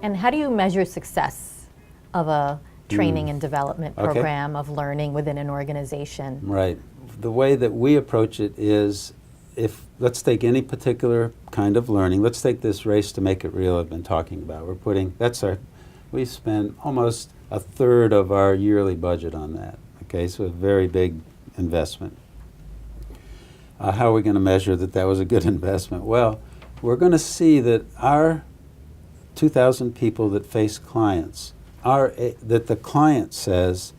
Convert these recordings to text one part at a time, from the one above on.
And how do you measure success of a training and development program of learning within an organization? Right. The way that we approach it is, let's take any particular kind of learning. Let's take this race to make it real I've been talking about. We spend almost a third of our yearly budget on that. Okay, so a very big investment. How are we going to measure that was a good investment? Well, we're going to see that our 2,000 people that face clients, that the client says,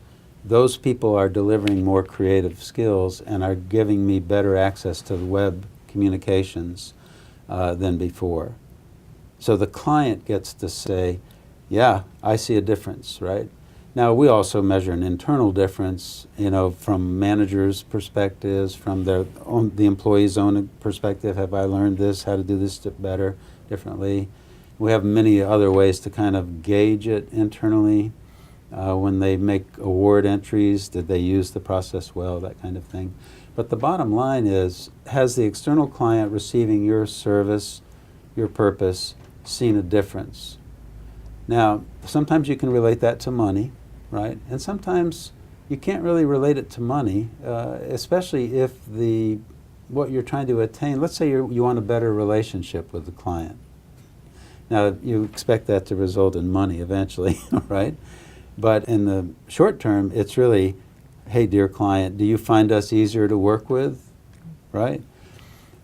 those people are delivering more creative skills and are giving me better access to the web communications than before. So the client gets to say, yeah, I see a difference, right? Now, we also measure an internal difference, from managers' perspectives, from the employee's own perspective. Have I learned this, how to do this better, differently? We have many other ways to kind of gauge it internally. When they make award entries, did they use the process well, that kind of thing. But the bottom line is, has the external client receiving your service, your purpose, seen a difference? Now, sometimes you can relate that to money, right? And sometimes you can't really relate it to money, especially if what you're trying to attain, let's say you want a better relationship with the client. Now, you expect that to result in money eventually, right? But in the short term, it's really, hey, dear client, do you find us easier to work with, right?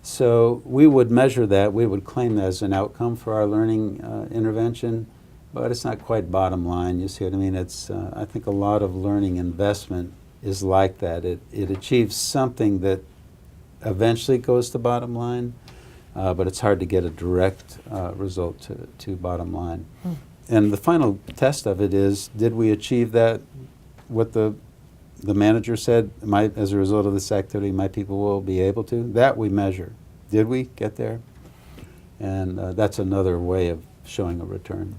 So we would measure that. We would claim that as an outcome for our learning intervention, but it's not quite bottom line. You see what I mean? I think a lot of learning investment is like that. It achieves something that eventually goes to bottom line, but it's hard to get a direct result to bottom line. And the final test of it is, did we achieve that, what the manager said, as a result of this activity, my people will be able to? That we measure. Did we get there? And that's another way of showing a return.